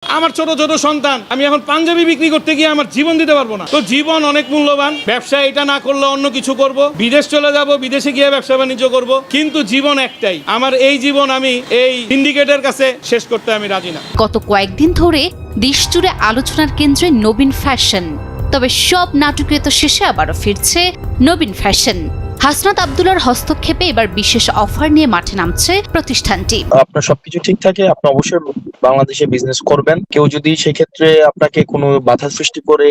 আমার ছোট ছোট সন্তান, আমি এখন পাঞ্জাবি বিক্রি করতে গিয়ে আমার জীবন দিতে পারবো না। তো জীবন অনেক মূল্যবান। ব্যবসা এটা না করলে অন্য কিছু করব, বিদেশ চলে যাব, বিদেশে গিয়ে ব্যবসা বাণিজ্য করব, কিন্তু জীবন একটাই। আমার এই জীবন আমি এই সিন্ডিকেটের কাছে শেষ করতে আমি রাজি না। গত কয়েকদিন ধরে দেশজুড়ে আলোচনার কেন্দ্রে নবীন ফ্যাশন। তবে সব নাটকীয়তা শেষে আবারও ফিরছে নবীন ফ্যাশন। হাসনাত আব্দুল্লাহর হস্তক্ষেপে এবার বিশেষ অফার নিয়ে মাঠে নামছে প্রতিষ্ঠানটি। আপনার সবকিছু ঠিক থাকে, আপনি অবশ্যই বাংলাদেশে বিজনেস করবেন। কেউ যদি সেক্ষেত্রে আপনাকে কোনো বাধা সৃষ্টি করে,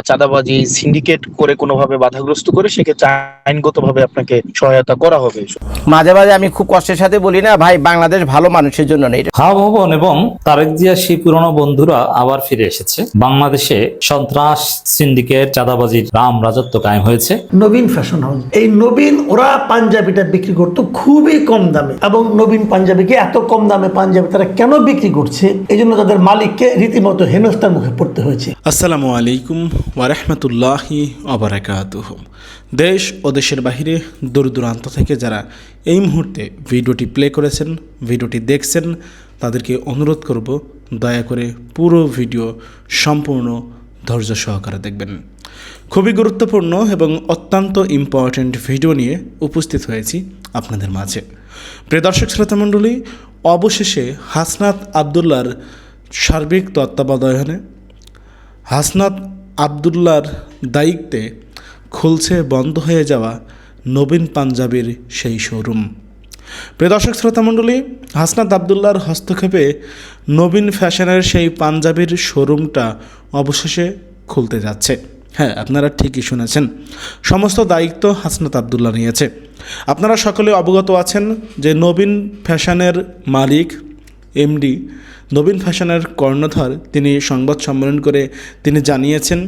চাঁদাবাজি, সিন্ডিকেট করে কোনোভাবে বাধাগ্রস্ত করে, সেক্ষেত্রে আইনগতভাবে আপনাকে সহায়তা করা হবে। মাঝে মাঝে আমি খুব কষ্টের সাথে বলি না ভাই, বাংলাদেশ ভালো মানুষের জন্য নেই। হাওয়া ভবন এবং তারেক জিয়া সেই পুরনো বন্ধুরা আবার ফিরে এসেছে। বাংলাদেশে সন্ত্রাস, সিন্ডিকেট, চাঁদাবাজির রাম রাজত্ব কায়েম হয়েছে। নবীন ফ্যাশন হাউস, এই নবীন ওরা পাঞ্জাবিটা বিক্রি করতো খুবই কম দামে, এবং নবীন পাঞ্জাবিকে এত কম দামে পাঞ্জাবি তারা কেন বিক্রি করছে, এই জন্য তাদের মালিককে রীতিমতো হেনস্থার মুখে পড়তে হয়েছে। আসসালামু আলাইকুম ওয়া রাহমাতুল্লাহি ওয়া বারাকাতুহু। দেশ ও দেশের বাহিরে দূর দূরান্ত থেকে যারা এই মুহূর্তে ভিডিওটি প্লে করেছেন, ভিডিওটি দেখছেন, তাদেরকে অনুরোধ করব দয়া করে পুরো ভিডিও সম্পূর্ণ ধৈর্য সহকারে দেখবেন। খুবই গুরুত্বপূর্ণ এবং অত্যন্ত ইম্পর্ট্যান্ট ভিডিও নিয়ে উপস্থিত হয়েছি আপনাদের মাঝে। প্রিয় দর্শক শ্রোতামণ্ডলী, অবশেষে হাসনাত আব্দুল্লাহর সার্বিক তত্ত্বাবধানে হাসনাত আব্দুল্লাহর দায়িত্বে খুলছে বন্ধ হয়ে যাওয়া নবীন পাঞ্জাবির সেই শোরুম। প্রিয় দর্শক শ্রোতামণ্ডলী, হাসনাত আব্দুল্লাহর হস্তক্ষেপে নবীন ফ্যাশনের সেই পাঞ্জাবির শোরুমটা অবশেষে খুলতে যাচ্ছে। হ্যাঁ, আপনারা ঠিকই শুনেছেন, সমস্ত দায়িত্ব হাসনাত আব্দুল্লাহ নিয়েছে। আপনারা সকলে অবগত আছেন যে নবীন ফ্যাশনের মালিক এমডি, নবীন ফ্যাশনের কর্ণধার, তিনি সংবাদ সম্মেলন করে তিনি জানিয়েছেন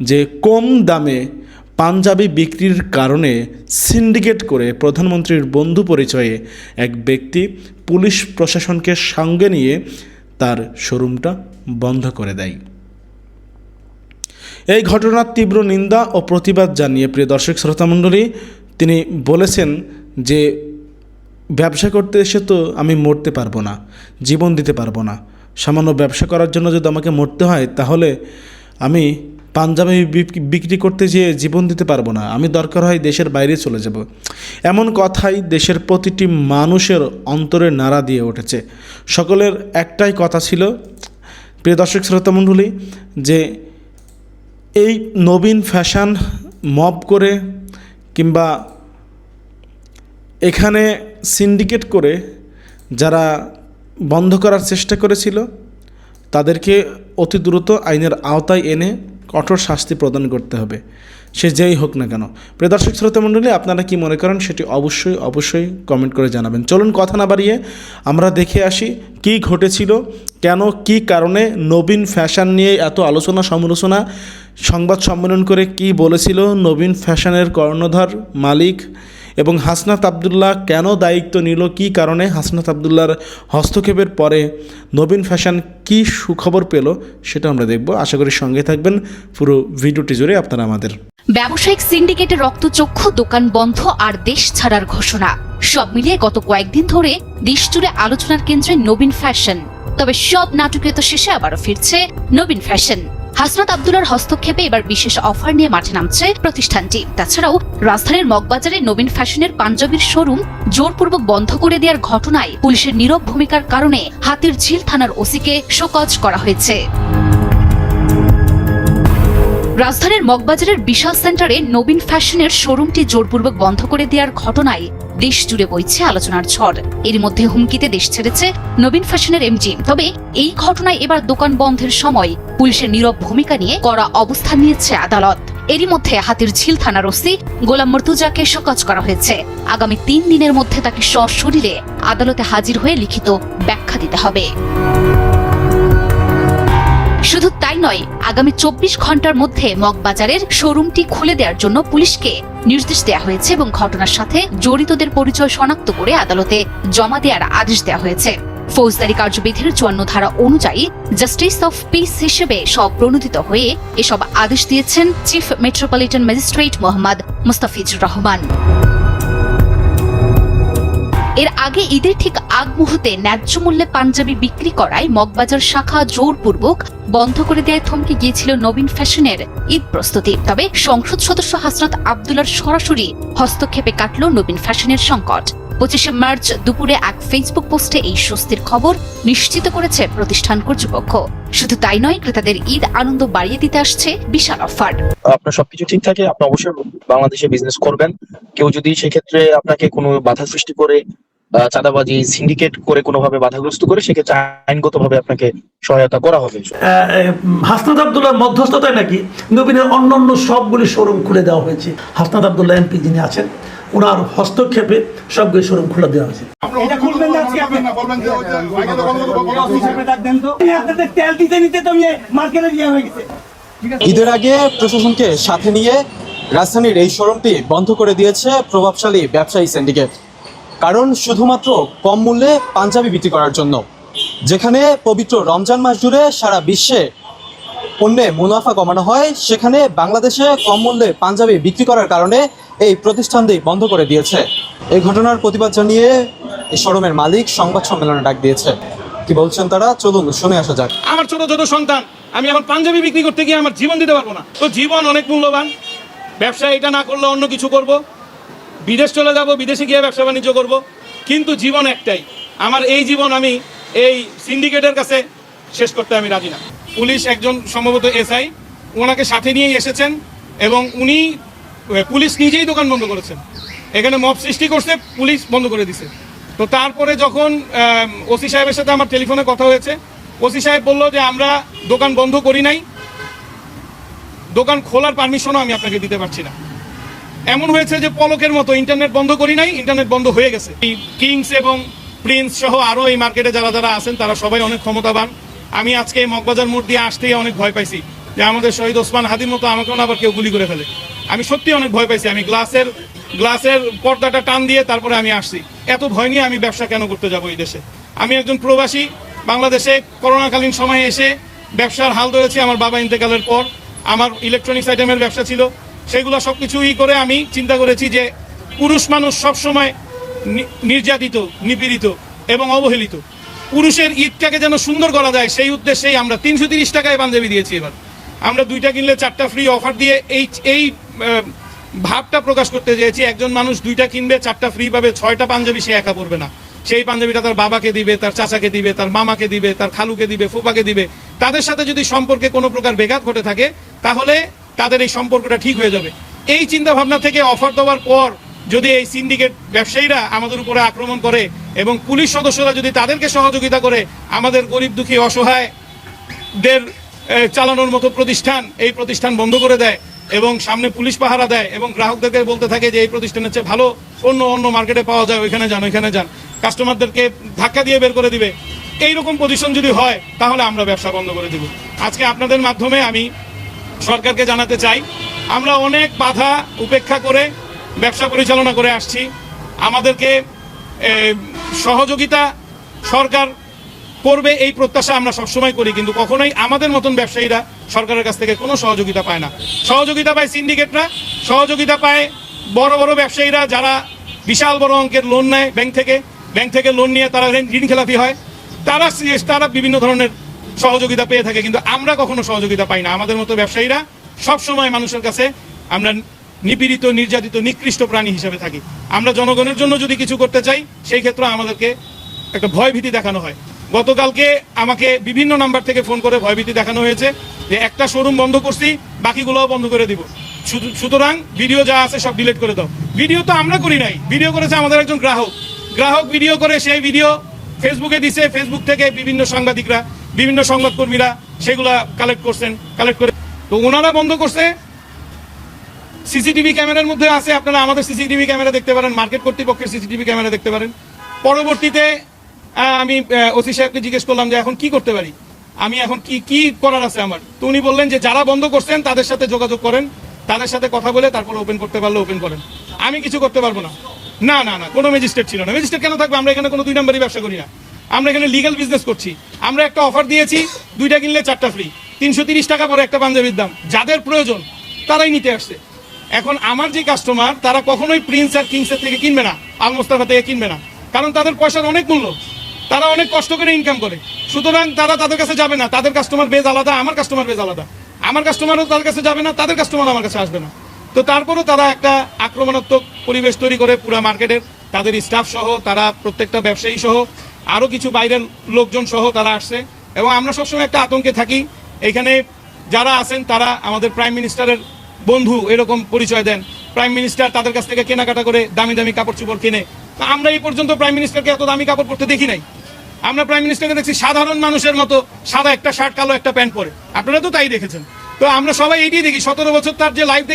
যে কম দামে পাঞ্জাবি বিক্রির কারণে সিন্ডিকেট করে প্রধানমন্ত্রীর বন্ধু পরিচয়ে এক ব্যক্তি পুলিশ প্রশাসনকে সঙ্গে নিয়ে তার শোরুমটা বন্ধ করে দেয়। এই ঘটনার তীব্র নিন্দা ও প্রতিবাদ জানিয়ে প্রিয় দর্শক শ্রোতামণ্ডলী, তিনি বলেছেন যে ব্যবসা করতে এসে তো আমি মরতে পারবো না, জীবন দিতে পারবো না। সামান্য ব্যবসা করার জন্য যদি আমাকে মরতে হয়, তাহলে আমি পাঞ্জাবি বিক্রি করতে যেয়ে জীবন দিতে পারবো না, আমি দরকার হয় দেশের বাইরে চলে যাব। এমন কথাই দেশের প্রতিটি মানুষের অন্তরে নাড়া দিয়ে উঠেছে। সকলের একটাই কথা ছিল প্রিয় দর্শক শ্রোতামণ্ডলী, যে এই নবীন ফ্যাশন মব করে কিংবা এখানে সিন্ডিকেট করে যারা বন্ধ করার চেষ্টা করেছিল, তাদেরকে অতি দ্রুত আইনের আওতায় এনে কঠোর শাস্তি প্রদান করতে হবে, সে যেই হোক না কেন। প্রিয় দর্শক শ্রোতামণ্ডলী, আপনারা কি মনে করেন সেটি অবশ্যই কমেন্ট করে জানাবেন। চলুন কথা না বাড়িয়ে আমরা দেখে আসি কি ঘটেছিল, কেন কি কারণে নবীন ফ্যাশন নিয়ে এত আলোচনা সমালোচনা, সংবাদ সম্মেলন করে কি বলেছিল নবীন ফ্যাশনের কর্ণধার মালিক, এবং হাসনাত আব্দুল্লাহ কেন দায়িত্ব নিল, কি কারণে হাসনাত আব্দুল্লাহর হস্তক্ষেপের পরে নবীন ফ্যাশন কি সুখবর পেল, সেটা আমরা দেখব। আশা করি সঙ্গে থাকবেন পুরো ভিডিওটি জুড়ে আপনারা আমাদের। ব্যবসায়িক সিন্ডিকেটের রক্তচক্ষু, দোকান বন্ধ আর দেশ ছাড়ার ঘোষণা, সব মিলিয়ে গত কয়েকদিন ধরে দেশজুড়ে আলোচনার কেন্দ্রে নবীন ফ্যাশন। তবে সব নাটকীয়তা শেষে আবারও ফিরছে নবীন ফ্যাশন। হাসনাত আব্দুল্লাহর হস্তক্ষেপে এবার বিশেষ অফার নিয়ে মাঠে নামছে প্রতিষ্ঠানটি। তাছাড়াও রাজধানীর মগবাজারে নবীন ফ্যাশনের পাঞ্জাবির শোরুম জোরপূর্বক বন্ধ করে দেওয়ার ঘটনায় পুলিশের নীরব ভূমিকার কারণে হাতিরঝিল থানার ওসিকে শোকজ করা হয়েছে। রাজধানীর মগবাজারের বিশাল সেন্টারে নবীন ফ্যাশনের শোরুমটি জোরপূর্বক বন্ধ করে দেওয়ার ঘটনায় দেশ জুড়ে বইছে আলোচনার ঝড়। এর মধ্যে হুমকিতে দেশ ছেড়েছে নবীন ফ্যাশনের এমডি। তবে এই ঘটনায় এবার দোকান বন্ধের সময় পুলিশের নীরব ভূমিকা নিয়ে কড়া অবস্থান নিয়েছে আদালত। এরই মধ্যে হাতিরঝিল থানার ওসি গোলাম মর্তুজাকে শোকজ করা হয়েছে। আগামী 3 দিনের মধ্যে তাকে সশরীরে আদালতে হাজির হয়ে লিখিত ব্যাখ্যা দিতে হবে। শুধু তাই নয়, আগামী 24 ঘন্টার মধ্যে মগবাজারের শোরুমটি খুলে দেওয়ার জন্য পুলিশকে নির্দেশ দেওয়া হয়েছে এবং ঘটনার সাথে জড়িতদের পরিচয় শনাক্ত করে আদালতে জমা দেওয়ার আদেশ দেওয়া হয়েছে। ফৌজদারি কার্যবিধির 54 ধারা অনুযায়ী জাস্টিস অফ পিস হিসেবে সব প্রণোদিত হয়ে এসব আদেশ দিয়েছেন chief metropolitan magistrate Mohammad Mustafizur Rahman. এর আগে ঈদের ঠিক আগ মুহূর্তে ন্যায্য মূল্যে পাঞ্জাবি বিক্রি করায় মগবাজার শাখা জোরপূর্বক বন্ধ করে দেয় থমকে গিয়েছিল নবীন ফ্যাশনের ঈদ প্রস্তুতি। তবে সংসদ সদস্য হাসনাত আব্দুল্লাহর সরাসরি হস্তক্ষেপে কাটল নবীন ফ্যাশনের সংকট। 25শে মার্চ দুপুরে এক ফেসবুক পোস্টে এই স্বস্তির খবর নিশ্চিত করেছে প্রতিষ্ঠান কর্তৃপক্ষ। শুধু তাই নয়, ক্রেতাদের ঈদ আনন্দ বাড়িয়ে দিতে আসছে বিশাল অফার। আপনার সবকিছু ঠিক থাকে, আপনি অবশ্যই বাংলাদেশে বিজনেস করবেন। কেউ যদি সেক্ষেত্রে আপনাকে কোনো বাধা সৃষ্টি করে, চাঁদাবাজি, সিন্ডিকেট করে কোনোভাবে বাধাগ্রস্ত করে, সেক্ষেত্রে আইনগতভাবে আপনাকে সহায়তা করা হবে। হাসনাত আব্দুল্লাহর মধ্যস্থতায় নাকি নবীনের অন্যান্য সবগুলি শোরুম খুলে দেওয়া হয়েছে। হাসনাত আব্দুল্লাহ এমপি যিনি আছেন, ওনার হস্তক্ষেপে সবগুলি শোরুম খুলে দেওয়া হয়েছে। ঈদের আগে প্রশাসনকে সাথে নিয়ে রাজধানীর এই শোরুমটি বন্ধ করে দিয়েছে প্রভাবশালী ব্যবসায়ী সিন্ডিকেট। কারণ শুধুমাত্র কম মূল্যে পাঞ্জাবি বিক্রি করার জন্য। যেখানে পবিত্র রমজান মাস জুড়ে সারা বিশ্বে পণ্যে মুনাফা কমানো হয়, সেখানে বাংলাদেশে কম মূল্যে পাঞ্জাবি বিক্রি করার কারণে এই প্রতিষ্ঠানটি বন্ধ করে দিয়েছে। এই ঘটনার প্রতিবাদ জানিয়ে এই শোরুমের মালিক সংবাদ সম্মেলনে ডাক দিয়েছে। কি বলছেন তারা, চলুন শুনে আসা যাক। আমার ছোট ছোট সন্তান, আমি এখন পাঞ্জাবি বিক্রি করতে গিয়ে আমার জীবন দিতে পারবো না। তো জীবন অনেক মূল্যবান, ব্যবসা এটা না করলে অন্য কিছু করব, বিদেশ চলে যাব, বিদেশে গিয়ে ব্যবসা বাণিজ্য করব, কিন্তু জীবন একটাই। আমার এই জীবন আমি এই সিন্ডিকেটের কাছে শেষ করতে আমি রাজি না। পুলিশ একজন সম্ভবত এসআই, ওনাকে সাথে নিয়েই এসেছেন এবং উনি পুলিশ নিজেই দোকান বন্ধ করেছেন। এখানে মব সৃষ্টি করছে, পুলিশ বন্ধ করে দিছে। তো তারপরে যখন ওসি সাহেবের সাথে আমার টেলিফোনে কথা হয়েছে, ওসি সাহেব বলল যে আমরা দোকান বন্ধ করি নাই, দোকান খোলার পারমিশনও আমি আপনাকে দিতে পারছি না। এমন হয়েছে যে পলকের মতো ইন্টারনেট বন্ধ করি নাই, ইন্টারনেট বন্ধ হয়ে গেছে। এই কিংস এবং প্রিন্স সহ আরও এই মার্কেটে যারা যারা আছেন তারা সবাই অনেক ক্ষমতাবান। আমি আজকে এই মগবাজার মোড় দিয়ে আসতেই অনেক ভয় পাইছি যে আমাদের শহীদ ওসমান হাদির মতো আমাকেও আবার কেউ গুলি করে ফেলে। আমি সত্যি অনেক ভয় পাইছি। আমি গ্লাসের পর্দাটা টান দিয়ে তারপরে আমি আসছি। এত ভয় নিয়ে আমি ব্যবসা কেন করতে যাবো এই দেশে? আমি একজন প্রবাসী, বাংলাদেশে করোনাকালীন সময়ে এসে ব্যবসার হাল ধরেছি। আমার বাবা ইন্তেকালের পর আমার ইলেকট্রনিক্স আইটেমের ব্যবসা ছিল, সেগুলো সব কিছুই করে আমি চিন্তা করেছি যে পুরুষ মানুষ সবসময় নির্যাতিত, নিপীড়িত এবং অবহেলিত। পুরুষের ঈদটাকে যেন সুন্দর করা যায়, সেই উদ্দেশ্যেই আমরা 330 টাকায় পাঞ্জাবি দিয়েছি। এবার আমরা 2টা কিনলে 4টা ফ্রি অফার দিয়ে এই ভাবটা প্রকাশ করতে চেয়েছি। একজন মানুষ 2টা কিনবে, 4টা ফ্রি পাবে, 6টা পাঞ্জাবি সে একা পরবে না। সেই পাঞ্জাবিটা তার বাবাকে দিবে, তার চাচাকে দিবে, তার মামাকে দিবে, তার খালুকে দিবে, ফুপাকে দিবে। তাদের সাথে যদি সম্পর্কে কোনো প্রকার বেঘাত ঘটে থাকে তাহলে তাদের এই সম্পর্কটা ঠিক হয়ে যাবে। এই চিন্তা ভাবনা থেকে অফার দেওয়ার পর যদি এই সিন্ডিকেট ব্যবসায়ীরা আমাদের উপরে আক্রমণ করে এবং পুলিশ সদস্যরা যদি তাদেরকে সহযোগিতা করে আমাদের গরিব দুঃখী অসহায়দের চালানোর মতো এই প্রতিষ্ঠান বন্ধ করে দেয় এবং সামনে পুলিশ পাহারা দেয় এবং গ্রাহকদেরকে বলতে থাকে যে এই প্রতিষ্ঠানের চেয়ে ভালো অন্য মার্কেটে পাওয়া যায়, ওইখানে যান, কাস্টমারদেরকে ধাক্কা দিয়ে বের করে দিবে, এইরকম পজিশন যদি হয় তাহলে আমরা ব্যবসা বন্ধ করে দেব। আজকে আপনাদের মাধ্যমে আমি সরকারকে জানাতে চাই, আমরা অনেক বাধা উপেক্ষা করে ব্যবসা পরিচালনা করে আসছি। আমাদেরকে সহযোগিতা সরকার করবে এই প্রত্যাশা আমরা সবসময় করি, কিন্তু কখনোই আমাদের মতন ব্যবসায়ীরা সরকারের কাছ থেকে কোনো সহযোগিতা পায় না। সহযোগিতা পায় সিন্ডিকেটরা, সহযোগিতা পায় বড় বড় ব্যবসায়ীরা যারা বিশাল বড় অঙ্কের লোন নেয় ব্যাংক থেকে লোন নিয়ে তারা ঋণ খেলাপি হয়, তারা বিভিন্ন ধরনের সহযোগিতা পেয়ে থাকে, কিন্তু আমরা কখনো সহযোগিতা পাই না। আমাদের মতো ব্যবসায়ীরা সবসময় মানুষের কাছে আমরা নিপীড়িত, নির্যাতিত, নিকৃষ্ট প্রাণী হিসেবে থাকি। আমরা জনগণের জন্য যদি কিছু করতে চাই সেই ক্ষেত্রে আমাদেরকে একটা ভয়ভীতি দেখানো হয়। গতকালকে আমাকে বিভিন্ন নাম্বার থেকে ফোন করে ভয়ভীতি দেখানো হয়েছে যে একটা শোরুম বন্ধ করছি, বাকিগুলোও বন্ধ করে দিব, সুতরাং ভিডিও যা আছে সব ডিলিট করে দাও। ভিডিও তো আমরা করি নাই, ভিডিও করেছে আমাদের একজন গ্রাহক ভিডিও করে সেই ভিডিও ফেসবুকে দিছে। ফেসবুক থেকে বিভিন্ন সাংবাদিকরা, বিভিন্ন সংবাদকর্মীরা সেগুলা কালেক্ট করে তো ওনারা বন্ধ করছে। সিসিটিভি ক্যামেরার মধ্যে আছে, আপনারা আমাদের সিসিটিভি ক্যামেরা দেখতে পারেন, মার্কেট কর্তৃপক্ষের সিসিটিভি ক্যামেরা দেখতে পারেন। পরবর্তীতে আমি ওসি সাহেবকে জিজ্ঞেস করলাম যে এখন কি করতে পারি, আমি এখন কি করার আছে আমার। তো উনি বললেন যে যারা বন্ধ করছেন তাদের সাথে যোগাযোগ করেন, তাদের সাথে কথা বলে তারপর ওপেন করতে পারলে ওপেন করেন। আমি কিছু করতে পারবো না। না, কোনো ম্যাজিস্ট্রেট ছিল না। ম্যাজিস্ট্রেট কেন থাকবে? আমরা এখানে কোনো 2 নম্বরই ব্যবসা করি না, আমরা এখানে লিগ্যাল বিজনেস করছি। আমরা একটা অফার দিয়েছি, 2টা কিনলে 4টা ফ্রি, 330 টাকা পরে একটা পাঞ্জাবির দাম। যাদের প্রয়োজন তারাই নিতে আসছে। এখন আমার যে কাস্টমার তারা কখনোই প্রিন্স আর কিংসের থেকে কিনবে না, আল মোস্তাফা থেকে কিনবে না, কারণ তাদের পয়সার অনেক মূল্য, তারা অনেক কষ্ট করে ইনকাম করে। সুতরাং তারা তাদের কাছে যাবে না, তাদের কাস্টমার বেজ আলাদা, আমার কাস্টমার বেজ আলাদা। আমার কাস্টমারও তাদের কাছে যাবে না, তাদের কাস্টমার আমার কাছে আসবে না। তো তারপরেও তারা একটা আক্রমণাত্মক পরিবেশ তৈরি করে পুরো মার্কেটের, তাদের স্টাফ সহ, তারা প্রত্যেকটা ব্যবসায়ী সহ, আরো কিছু বাইরের লোকজন সহ তারা আসছে। এবং আমরা সবসময় একটা আতঙ্কে থাকি। এখানে যারা আছেন তারা আমাদের প্রাইম মিনিস্টারের বন্ধু এরকম পরিচয় দেন। প্রাইম মিনিস্টার তাদের কাছ থেকে কেনাকাটা করে দামি দামি কাপড় চোপড় কিনে। আমরা এই পর্যন্ত প্রাইম মিনিস্টারকে এত দামি কাপড় পরতে দেখি নাই। আমরা প্রাইম মিনিস্টারকে দেখছি সাধারণ মানুষের মতো সাদা একটা শার্ট, কালো একটা প্যান্ট পরে। আপনারা তো তাই দেখেছেন। তো আমরা সবাই এইটাই দেখি। 17 বছর তার যে লাইফ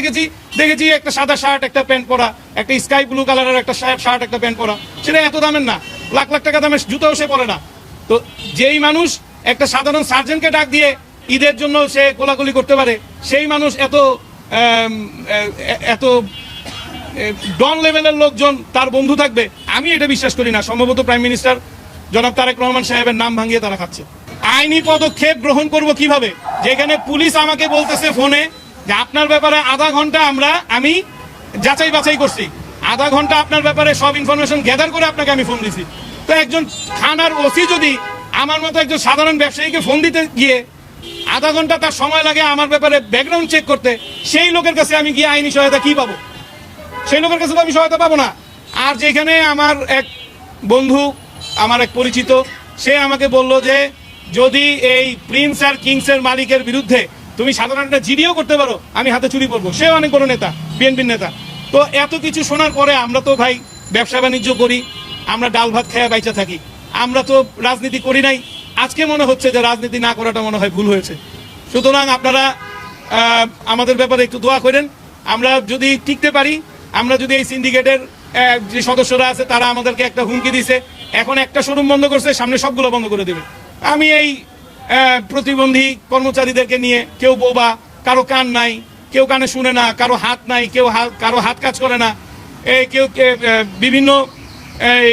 দেখেছি একটা সাদা শার্ট, একটা প্যান্ট পরা, একটা স্কাই ব্লু কালারের একটা শার্ট, একটা প্যান্ট পরা। সেটা এত দামের না, লাখ লাখ টাকা দামের জুতাও সে পরে না। তো যেই মানুষ একটা সাধারণ সার্জনকে ডাক দিয়ে ঈদের জন্য সে কোলাকুলি করতে পারে, সেই মানুষ এত ডন লেভেলের লোকজন তার বন্ধু থাকবে, আমি এটা বিশ্বাস করি না। সম্ভবত প্রাইম মিনিস্টার জনাব তারেক রহমান সাহেবের নাম ভাঙিয়ে তারা খাচ্ছে। আইনি পদক্ষেপ গ্রহণ করব কিভাবে, যেখানে পুলিশ আমাকে বলতেছে ফোনে যে আপনার ব্যাপারে আধা ঘন্টা আমি যাচাই বাছাই করছি, আধা ঘন্টা আপনার ব্যাপারে সব ইনফরমেশন গ্যাদার করে আপনাকে আমি ফোন দিছি। তো একজন থানার ওসি যদি আমার মতো একজন সাধারণ ব্যবসায়ীকে ফোন দিতে গিয়ে আধা ঘন্টা তার সময় লাগে আমার ব্যাপারে ব্যাকগ্রাউন্ড চেক করতে, সেই লোকের কাছে আমি গিয়ে আইনি সহায়তা কি পাবো? সেই লোকের কাছে তো আমি সহায়তা পাবো না। আর যেখানে আমার এক বন্ধু, আমার এক পরিচিত, সে আমাকে বলল যে যদি এই প্রিন্স আর কিংসের মালিকের বিরুদ্ধে তুমি সাধারণ একটা জিডিও করতে পারো, আমি হাতে চুরি করবো। সে অনেক বড় নেতা, বিএনপির নেতা। তো এত কিছু শোনার পরে আমরা তো ভাই ব্যবসা বাণিজ্য করি, আমরা ডাল ভাত খেয়ে বাইচা থাকি, আমরা তো রাজনীতি করি নাই। আজকে মনে হচ্ছে যে রাজনীতি না করাটা মনে হয় ভুল হয়েছে। সুতরাং আপনারা আমাদের ব্যাপারে একটু দোয়া করেন। আমরা যদি টিকতে পারি, আমরা যদি এই সিন্ডিকেটের যে সদস্যরা আছে তারা আমাদেরকে একটা হুমকি দিছে, এখন একটা শোরুম বন্ধ করছে, সামনে সবগুলো বন্ধ করে দেবে। আমি এই প্রতিবন্ধী কর্মচারীদেরকে নিয়ে, কেউ বোবা, কারো কান নাই, কেউ কানে শুনে না, কারো হাত নাই, কারো হাত কাজ করে না, কেউ বিভিন্ন এই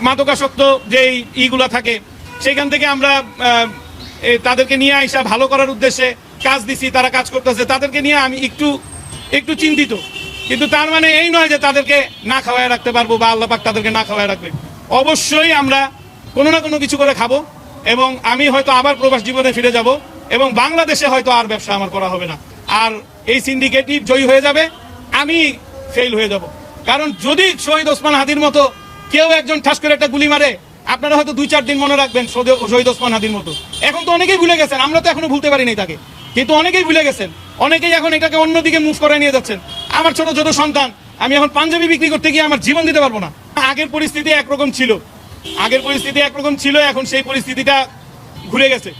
মাদকাসক্ত যে ইগুলা থাকে, সেখান থেকে আমরা তাদেরকে নিয়ে আইসা ভালো করার উদ্দেশ্যে কাজ দিছি, তারা কাজ করতেছে। তাদেরকে নিয়ে আমি একটু চিন্তিত, কিন্তু তার মানে এই নয় যে তাদেরকে না খাওয়ায় রাখতে পারবো বা আল্লাহ পাক তাদেরকে না খাওয়ায় রাখবে। অবশ্যই আমরা কোনো না কোনো কিছু করে খাবো, এবং আমি হয়তো আবার প্রবাস জীবনে ফিরে যাব, এবং বাংলাদেশে হয়তো আর ব্যবসা আমার করা হবে না। আর এই সিন্ডিকেটই জয়ী হয়ে যাবে, আমি ফেল হয়ে যাব। কারণ যদি শহীদ ওসমান হাদির মতো কেউ একজন ঠাস করে একটা গুলি মারে, আপনারা হয়তো 2-4 দিন মনে রাখবেন শহীদ ওসমান হাদির মতো। এখন তো অনেকেই ভুলে গেছেন, আমরা তো এখনো ভুলতে পারিনি তাকে, কিন্তু অনেকেই ভুলে গেছেন। অনেকেই এখন এটাকে অন্যদিকে মুভ করে নিয়ে যাচ্ছেন। আমার ছোট ছোট সন্তান, আমি এখন পাঞ্জাবি বিক্রি করতে গিয়ে আমার জীবন দিতে পারবো না। আগের পরিস্থিতি একরকম ছিল, এখন সেই পরিস্থিতিটা ঘুরে গেছে।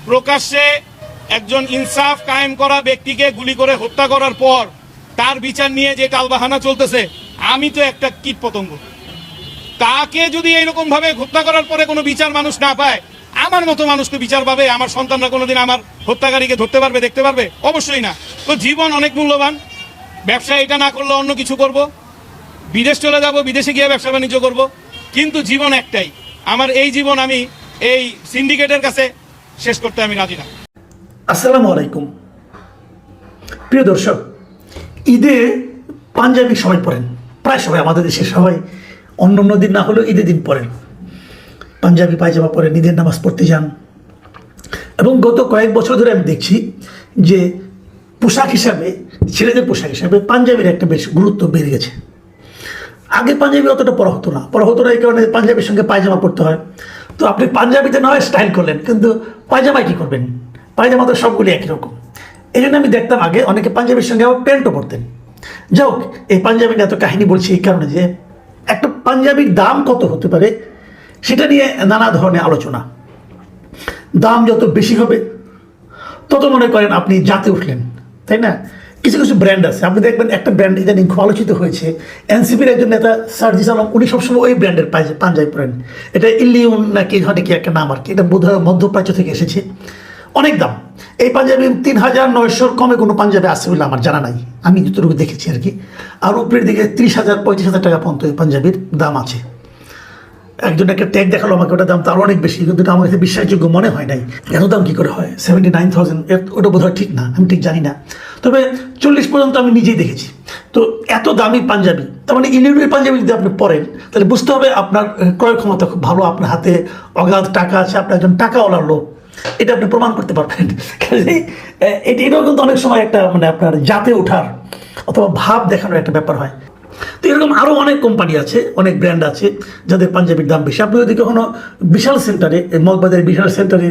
প্রকাশ্যে একজন ইনসাফ কায়েম করা ব্যক্তিকে গুলি করে হত্যা করার পর তার বিচার নিয়ে যে টালবাহানা চলতেছে, আমি তো একটা কীট পতঙ্গ। তাকে যদি এইরকম ভাবে হত্যা করার পরে কোনো বিচার মানুষ না পায়, আমার মতো মানুষ তো বিচার পাবে? আমার সন্তানরা কোনোদিন আমার হত্যাকারীকে ধরতে পারবে, দেখতে পারবে? অবশ্যই না। তো জীবন অনেক মূল্যবান। ব্যবসা এটা না করলে অন্য কিছু করব, বিদেশ চলে যাব, বিদেশে গিয়ে ব্যবসা বাণিজ্য করব, কিন্তু জীবন একটাই। আমার এই জীবন আমি এই সিন্ডিকেটের কাছে শেষ করতে আমি রাজি না। আসসালামু আলাইকুম প্রিয় দর্শক, ঈদে পাঞ্জাবি সবাই পরেন, প্রায় সবাই, আমাদের দেশে সবাই। অন্য দিন না হলেও ঈদের দিন পরেন, পাঞ্জাবি পায়জামা পরেন, ঈদের নামাজ পড়তে যান। এবং গত কয়েক বছর ধরে আমি দেখছি যে পোশাক হিসাবে, ছেলেদের পোশাক হিসাবে পাঞ্জাবির একটা বেশ গুরুত্ব বেড়ে গেছে। আগে পাঞ্জাবি অতটা পরা হতো না এই কারণে পাঞ্জাবির সঙ্গে পায়জামা পরতে হয়। তো আপনি পাঞ্জাবিতে না হয় স্টাইল করলেন, কিন্তু পায়জামায় কী করবেন? পায়জামা তো সবগুলি একই রকম। এই জন্য আমি দেখতাম আগে অনেকে পাঞ্জাবির সঙ্গে আবার প্যান্টও পরতেন। যাই হোক, এই পাঞ্জাবি নিয়ে এত কাহিনী বলছি এই কারণে যে একটা পাঞ্জাবির দাম কত হতে পারে সেটা নিয়ে নানা ধরনের আলোচনা। দাম যত বেশি হবে তত মনে করেন আপনি জাতে উঠলেন, তাই না? কিছু কিছু ব্র্যান্ড আছে, আপনি দেখবেন একটা ব্র্যান্ড ইদানিং খুব আলোচিত হয়েছে, এনসিপির একজন নেতা সার্জিস আলম, উনি সবসময় ওই ব্র্যান্ডের পাঞ্জাবি পরেন। এটা ইলিউন নাকি ধরনের কি একটা নাম আর কি, এটা বোধহয় মধ্যপ্রাচ্য থেকে এসেছে। অনেক দাম এই পাঞ্জাবি, ৩,৯০০ কমে কোনো পাঞ্জাবি আছে বলে আমার জানা নাই, আমি যতটুকু দেখেছি আর কি। আর উপরের দিকে ৩০,০০০-৩৫,০০০ টাকা পর্যন্ত এই পাঞ্জাবির দাম আছে। একজন একটা ট্যাগ দেখালো আমাকে, ওটার দাম তো আরও অনেক বেশি, কিন্তু এটা আমার কাছে বিশ্বাসযোগ্য মনে হয় নাই। এত দাম কী করে হয়? 79,000, ওটা বোধহয় ঠিক না, আমি ঠিক জানি না। তবে 40 পর্যন্ত আমি নিজেই দেখেছি। তো এত দামি পাঞ্জাবি তার মানে ইউনিয়নের পাঞ্জাবি যদি আপনি পরেন তাহলে বুঝতে হবে আপনার ক্রয় ক্ষমতা খুব ভালো, আপনার হাতে অগাধ টাকা আছে, আপনার একজন টাকাওয়ালার লোক, এটা আপনি প্রমাণ করতে পারবেন। এটাও কিন্তু অনেক সময় একটা মানে আপনার জাতে ওঠার অথবা ভাব দেখানোর একটা ব্যাপার হয়। তো এরকম আরও অনেক কোম্পানি আছে, অনেক ব্র্যান্ড আছে যাদের পাঞ্জাবির দাম বেশি। আপনি যদি কখনো বিশাল সেন্টারে, মগবাজারের বিশাল সেন্টারে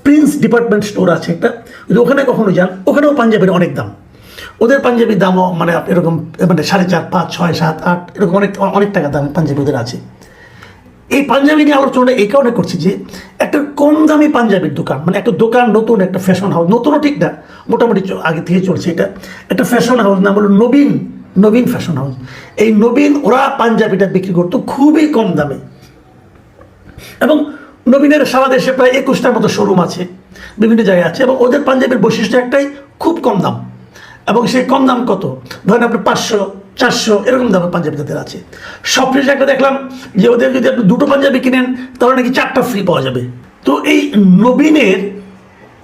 প্রিন্স ডিপার্টমেন্ট স্টোর আছে একটা, যদি ওখানে কখনো যান, ওখানেও পাঞ্জাবির অনেক দাম। ওদের পাঞ্জাবির দামও মানে এরকম মানে 4.5, 5, 6, 7, 8 এরকম অনেক টাকা দাম পাঞ্জাবি ওদের আছে। এই পাঞ্জাবি নিয়ে আলোচনাটা এই কারণে করছি যে একটা কম দামি পাঞ্জাবির দোকান, মানে একটা দোকান, নতুন একটা ফ্যাশন হাউস, নতুনও ঠিক না, মোটামুটি আগে থেকে চলছে, এটা একটা ফ্যাশন হাউস, নাম হলো নবীন ফ্যাশন হাউস। এই নবীন ওরা পাঞ্জাবিটা বিক্রি করতো খুবই কম দামে, এবং নবীনের সারা দেশে প্রায় 21টার মতো শোরুম আছে, বিভিন্ন জায়গায় আছে, এবং ওদের পাঞ্জাবির বৈশিষ্ট্য একটাই, খুব কম দাম। এবং সেই কম দাম কত, ধরেন আপনি 500, 400 এরকম দামের পাঞ্জাবি তাদের আছে। সবশেষে একটা দেখলাম যে ওদের যদি আপনি 2টো পাঞ্জাবি কিনেন তাহলে নাকি 4টা ফ্রি পাওয়া যাবে। তো এই নবীনের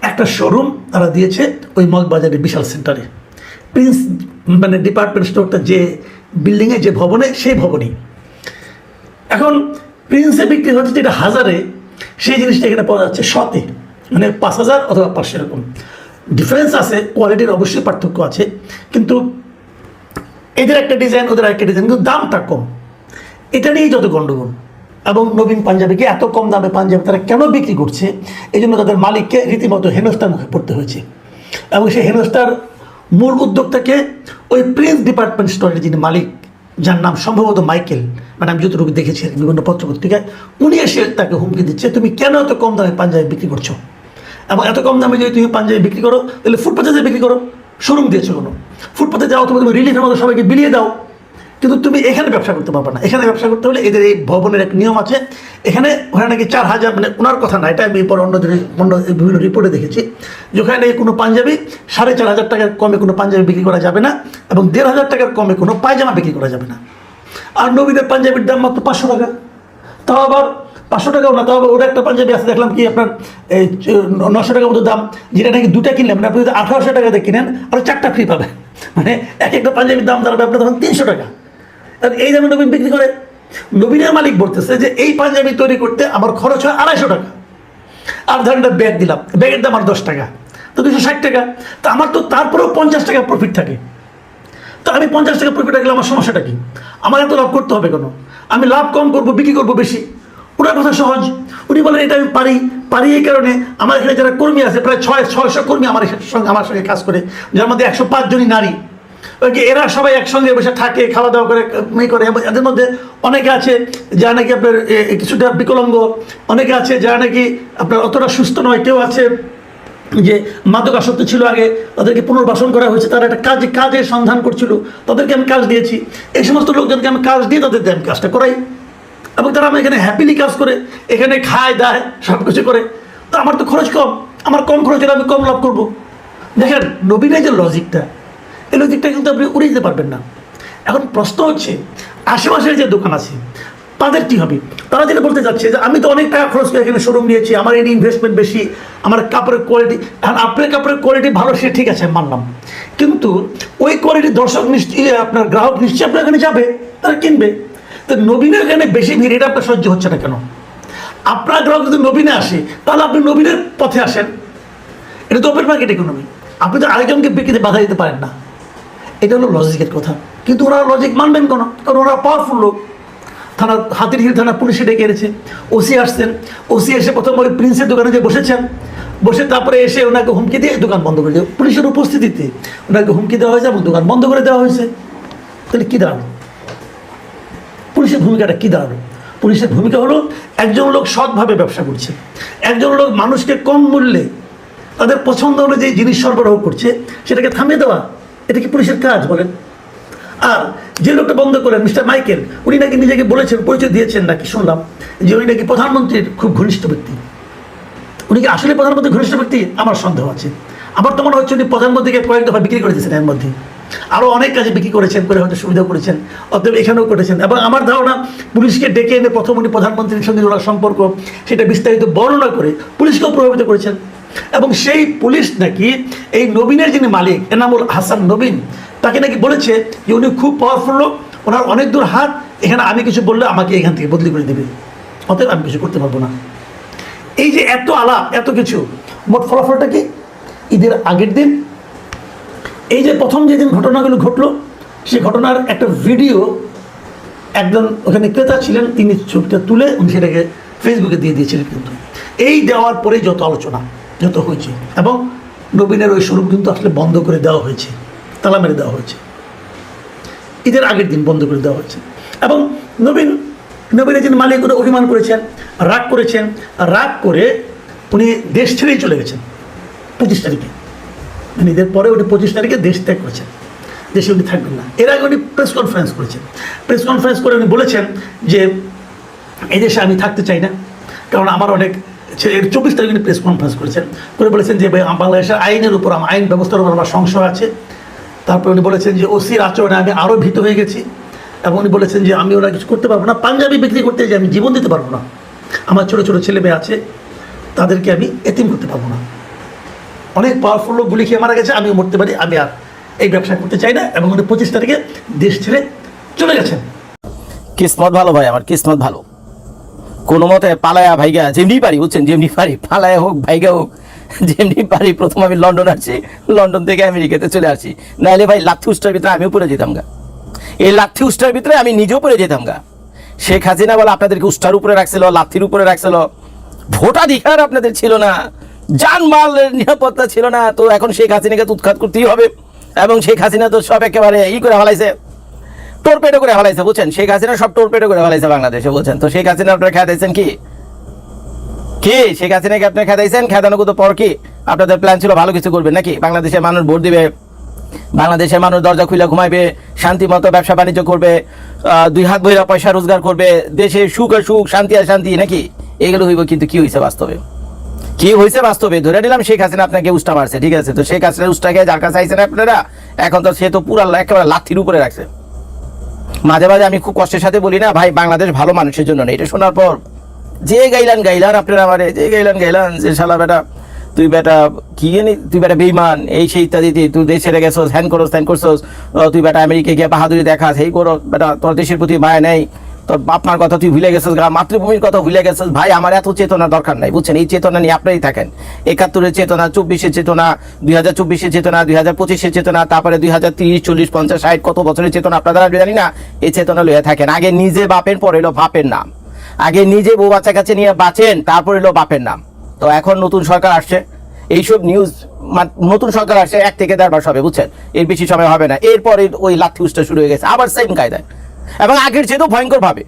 একটা শোরুম তারা দিয়েছে ওই মগবাজারের বিশাল সেন্টারে, প্রিন্স মানে ডিপার্টমেন্ট স্টোরটা যে বিল্ডিংয়ে, যে ভবনে, সেই ভবনেই। এখন প্রিন্সে বিক্রি হচ্ছে যেটা 1000-এ, সেই জিনিসটা এখানে পাওয়া যাচ্ছে 100-তে, মানে 5000 অথবা 500 এরকম। ডিফারেন্স আছে, কোয়ালিটির অবশ্যই পার্থক্য আছে, কিন্তু এদের একটা ডিজাইন, ওদের একটা ডিজাইন, কিন্তু দামটা কম। এটা নিয়েই যত গণ্ডগোল। এবং নবীন পাঞ্জাবিকে এত কম দামে পাঞ্জাবি তারা কেন বিক্রি করছে, এই জন্য তাদের মালিককে রীতিমতো হেনস্থার মুখে পড়তে হয়েছে। এবং সেই হেনস্থার মূল উদ্যোক্তাকে ওই প্রিন্স ডিপার্টমেন্ট স্টোরের যিনি মালিক, যার নাম সম্ভবত মাইকেল, মানে আমি যতটুকু দেখেছি বিভিন্ন পত্রপত্রিকায়, উনি এসে তাকে হুমকি দিচ্ছে, তুমি কেন এত কম দামে পাঞ্জাবি বিক্রি করছো, এবং এত কম দামে যদি তুমি পাঞ্জাবি বিক্রি করো তাহলে ফুটপাথে যে বিক্রি করো, শোরুম দিয়েছো কোনো, ফুটপাথে যাও, তুমি রিলিফের মতো সবাইকে বিলিয়ে দাও, কিন্তু তুমি এখানে ব্যবসা করতে পারবে না। এখানে ব্যবসা করতে হলে এদের এই ভবনের এক নিয়ম আছে, ওখানে নাকি 4000, মানে ওনার কথা না, এটা আমি পরে অন্য বিভিন্ন রিপোর্টে দেখেছি, যে ওখানে নাকি কোনো পাঞ্জাবি 4500 টাকার কমে কোনো পাঞ্জাবি বিক্রি করা যাবে না, এবং 1500 টাকার কমে কোনো পায়জামা বিক্রি করা যাবে না। আর নবীনের পাঞ্জাবির দাম মাত্র 500 টাকা, তাও আবার 500 টাকাও না, তাও আবার ওটা একটা পাঞ্জাবি আছে দেখলাম কি আপনার এই 900 টাকার মতো দাম, যেটা নাকি 2টা কিনলে, মানে আপনি যদি 1800 টাকাতে কিনেন আর 4টা ফ্রি পাবেন, মানে একটা পাঞ্জাবির দাম দাঁড়াবে আপনার তখন 300 টাকা। আর এই দামে নবীন বিক্রি করে। নবীনের মালিক বলতেছে যে এই পাঞ্জাবি তৈরি করতে আমার খরচ হয় 250 টাকা, আর ধরেন একটা ব্যাগ দিলাম, ব্যাগের দাম আর 10 টাকা, তো 260 টাকা। তো আমার তো তারপরেও 50 টাকা প্রফিট থাকে। তো আমি 50 টাকা প্রফিট রাখলে আমার সমস্যাটা কি? আমার এত লাভ করতে হবে কেন? আমি লাভ কম করবো, বিক্রি করবো বেশি। ওনার কথা সহজ, উনি বলেন এটা আমি পারি এই কারণে আমার এখানে যারা কর্মী আছে, প্রায় 600 কর্মী আমার সঙ্গে কাজ করে, যার মধ্যে 105 জনই নারী। এরা সবাই একসঙ্গে বসে থাকে, খাওয়া দাওয়া করে, করে। এদের মধ্যে অনেকে আছে যারা নাকি আপনার কিছুটা বিকলাঙ্গ, অনেকে আছে যারা নাকি আপনার অতটা সুস্থ নয়, কেউ আছে যে মাদকাসক্ত ছিল আগে, তাদেরকে পুনর্বাসন করা হয়েছে, তারা একটা কাজের সন্ধান করছিল, তাদেরকে আমি কাজ দিয়েছি। এই সমস্ত লোকজনকে আমি কাজ দিয়ে তাদের আমি কাজটা করাই, এবং তারা আমি এখানে হ্যাপিলি কাজ করে, এখানে খায় দায় সব কিছু করে। তো আমার তো খরচ কম, আমার কম খরচ হলে আমি কম লাভ করবো। দেখেন নবীনের যে লজিকটা, এই লজিকটা কিন্তু আপনি উড়িয়ে দিতে পারবেন না। এখন প্রশ্ন হচ্ছে আশেপাশের যে দোকান আছে তাদের কী হবে? তারা যেটা বলতে চাচ্ছে যে আমি তো অনেক টাকা খরচ করে এখানে শোরুম নিয়েছি, আমার এখানে ইনভেস্টমেন্ট বেশি, আমার কাপড়ের কোয়ালিটি, এখন আপনার কাপড়ের কোয়ালিটি ভালো, সে ঠিক আছে মানলাম, কিন্তু ওই কোয়ালিটির দর্শক নিশ্চয়ই, আপনার গ্রাহক নিশ্চয়ই আপনার এখানে যাবে, তারা কিনবে। তো নবীনের এখানে বেশি ভিড়, এটা আপনার সহ্য হচ্ছে না কেন? আপনার গ্রাহক যদি নবীনে আসে তাহলে আপনি নবীনের পথে আসেন। এটা তো ওপেন মার্কেট ইকোনমি, আপনি তো আরেকজনকে বিক্রিতে বাধা দিতে পারেন না। এটা হলো লজিকের কথা, কিন্তু ওরা লজিক মানবেন কেন? কারণ ওরা পাওয়ারফুল লোক। হাতিরঝিল থানা পুলিশে ডেকে এনেছে, ওসি আসছেন, ওসি এসে প্রথম ওই প্রিন্সের দোকানে যে বসে তারপরে এসে ওনাকে হুমকি দিয়ে দোকান বন্ধ করে দেয়। পুলিশের উপস্থিতিতে ওনাকে হুমকি দেওয়া হয়েছে এবং দোকান বন্ধ করে দেওয়া হয়েছে। তাহলে কী দাঁড়ানো? পুলিশের ভূমিকাটা কী দাঁড়ানো? পুলিশের ভূমিকা হলো একজন লোক সৎভাবে ব্যবসা করছে, একজন লোক মানুষকে কম মূল্যে তাদের পছন্দ অনুযায়ী জিনিস সরবরাহ করছে, সেটাকে থামিয়ে দেওয়া। এটা কি পুলিশের কাজ বলেন? আর যে লোকটা বন্ধ করেন মিস্টার মাইকেল, উনি নাকি নিজেকে বলেছেন, পরিচয় দিয়েছেন নাকি শুনলাম, যে উনি নাকি প্রধানমন্ত্রীর খুব ঘনিষ্ঠ ব্যক্তি। উনি কি আসলে প্রধানমন্ত্রীর ঘনিষ্ঠ ব্যক্তি? আমার সন্দেহ আছে। আমার তো মনে হচ্ছে উনি প্রধানমন্ত্রীকে কয়েক দফা বিক্রি করে দিয়েছেন, এর মধ্যে আরও অনেক কাজে বিক্রি করেছেন, করে হয়তো সুবিধা করেছেন, অতএব এখানেও করেছেন। এবং আমার ধারণা পুলিশকে ডেকে এনে প্রথম উনি প্রধানমন্ত্রীর সঙ্গে ওনার সম্পর্ক সেটা বিস্তারিত বর্ণনা করে পুলিশকেও প্রভাবিত করেছেন। এবং সেই পুলিশ নাকি এই নবীনের যিনি মালিক, এনামুল হাসান নবীন, তাকে নাকি বলেছে যে উনি খুব পাওয়ারফুল লোক, ওনার অনেক দূর হাত, এখানে আমি কিছু বললে আমাকে এখান থেকে বদলি করে দেবে, অতএব আমি কিছু করতে পারবো না। এই যে এত আলাপ, এত কিছু, মোট ফলাফলটা কি? ঈদের আগের দিন এই যে প্রথম যেদিন ঘটনাগুলো ঘটলো, সেই ঘটনার একটা ভিডিও একজন ওখানে ক্রেতা ছিলেন, তিনি ছবিটা তুলে উনি সেটাকে ফেসবুকে দিয়ে দিয়েছিলেন। কিন্তু এই দেওয়ার পরে যত আলোচনা যত হয়েছে, এবং নবীনের ওই শোরুম কিন্তু আসলে বন্ধ করে দেওয়া হয়েছে, তালা মেরে দেওয়া হয়েছে, ঈদের আগের দিন বন্ধ করে দেওয়া হয়েছে। এবং নবীনের যিনি মালিক ওরা অভিমান করেছেন, রাগ করে উনি দেশ ছেড়েই চলে গেছেন 25 তারিখে, মানে ঈদের পরে উনি 25 তারিখে দেশ ত্যাগ করেছেন, দেশে উনি থাকবেন না। এর আগে উনি প্রেস কনফারেন্স করেছেন, প্রেস কনফারেন্স করে উনি বলেছেন যে এই দেশে আমি থাকতে চাই না, কারণ আমার অনেক 24 তারিখে উনি প্রেস কনফারেন্স করেছেন, করে বলেছেন যে বাংলাদেশের আইনের উপর, আইন ব্যবস্থার উপর আমার সংশয় আছে। তারপরে উনি বলেছেন যে ওসির আচরণে আমি আরও ভীত হয়ে গেছি, এবং উনি বলেছেন যে আমি ওরা কিছু করতে পারবো না, পাঞ্জাবি বিক্রি করতে যে আমি জীবন দিতে পারবো না, আমার ছোটো ছোটো ছেলে মেয়ে আছে, তাদেরকে আমি এতিম করতে পারবো না। অনেক পাওয়ারফুল লোক গুলি খেয়ে মারা গেছে, আমিও মরতে পারি, আমি আর এই ব্যবসা করতে চাই না। এবং উনি 25 তারিখে দেশ ছেড়ে চলে গেছেন। কিসমত ভালো ভাই, আমার কিসমত ভালো, কোনো মতে পালায়া ভাইগা যেমনি পারি, বুঝছেন, যেমনি পারি পালায়া হোক ভাইগা হোক, যেমনি পারি। প্রথম আমি লন্ডন আসছি, লন্ডন থেকে আমেরিকাতে চলে আসছি, নাহলে ভাই লাথি উষ্টার ভিতরে আমিও পড়ে যেতাম গা, এই লাথি উষ্টার ভিতরে আমি নিজেও পড়ে যেতাম গা। শেখ হাসিনা বলে আপনাদেরকে উষ্টার উপরে রাখছিল, লাথির উপরে রাখছিল, ভোটাধিকার আপনাদের ছিল না, জানমালের নিরাপত্তা ছিল না। তো এখন শেখ হাসিনাকে তো উৎখাত করতেই হবে, এবং শেখ হাসিনা তো সব একেবারে করে ফেলাইছে, টোরপেডো করে ফেলাইছে, বুঝছেন, শেখ হাসিনা সব টোরপেডো করে ফেলাইছে বাংলাদেশে, বুঝছেন। তো শেখ হাসিনা আপনারা খেদাইছেন কি শেখ হাসিনাকে আপনারা খেদাইছেন, খেদানো তো পর কি আপনাদের প্ল্যান ছিল ভালো কিছু করবেন নাকি? বাংলাদেশের মানুষ ভোট দিবে, বাংলাদেশের মানুষ দরজা খুলে ঘুমাইবে, শান্তি মতো ব্যবসা বাণিজ্য করবে, 2 হাত ভইরা পয়সা রোজগার করবে, দেশে সুখ আর সুখ, শান্তি আর শান্তি, নাকি? এগুলো হইব। কিন্তু কি হয়েছে বাস্তবে? কি হয়েছে বাস্তবে? ধরে নিলাম শেখ হাসিনা আপনাকে উষ্টা মারছে, ঠিক আছে, তো শেখ হাসিনা উষ্টাকে যার কাছে আইছেন আপনারা, এখন তো সে তো পুরা একেবারে লাথির উপরে রাখছে। মাঝে মাঝে আমি খুব কষ্টের সাথে বলি না ভাই, বাংলাদেশ ভালো মানুষের জন্য না। এটা শোনার পর যে গাইলান আপনারা আমারে, যে গাইলান যে শালা বেটা তুই বেটা কি জানি, তুই বেটা বেইমান, এই সেই ইত্যাদি, তুই দেশ ছেড়ে গেছোস, হ্যান করছোস, তুই বেটা আমেরিকা গিয়ে বাহাদুরি দেখাস, এই করো বেটা, তোর দেশের প্রতি মায়া নেই, তোর বাপমার কথা তুই ভুলে গেছিস, মাতৃভূমির কথা ভুলে গেছিস। ভাই আমার এত চেতনা দরকার নাই, বুঝছেন, এই চেতনা নিয়ে আপনারই থাকেন। 71-এর চেতনা, 24-এর চেতনা, 2024-এর চেতনা, 2025-এর চেতনা, তারপরে 2030, 40, 50, 60 কত বছরের চেতনা আপনারা জানি না, এই চেতনা লইয়া থাকেন। আগে নিজে বাপের, পরে এলো বাপের নাম, আগে নিজে বউ বাচ্চা কাছে নিয়ে বাঁচেন, তারপর এলো বাপের নাম। তো এখন নতুন সরকার আসছে, এইসব নিউজ, নতুন সরকার আসছে 1 থেকে 1.5 মাস হবে, বুঝছেন, এর বেশি সময় হবে না। এরপরে ওই লাথি উষ্টা শুরু হয়ে গেছে আবার সেম কায়দায়, এবং আগের চেয়ে তো ভয়ঙ্কর ভাবে।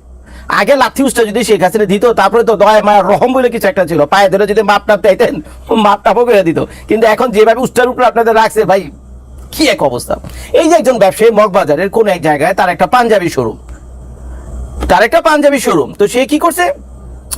আগে লাথি উষ্টা যদি শেখ হাসিনা দিত, তারপরে তো দয়া মায়া রহম বলে কিছু একটা ছিল, পায়ে ধরে যদি মাপটাপ চাইতেন মাপটাপও করে দিত। কিন্তু এখন যেভাবে উষ্টার উপরে আপনাদের রাখছে ভাই, কি এক অবস্থা। এই যে একজন ব্যবসায়ী মগবাজারের কোন এক জায়গায় তার একটা পাঞ্জাবি শোরুম, তো সে কি করছে,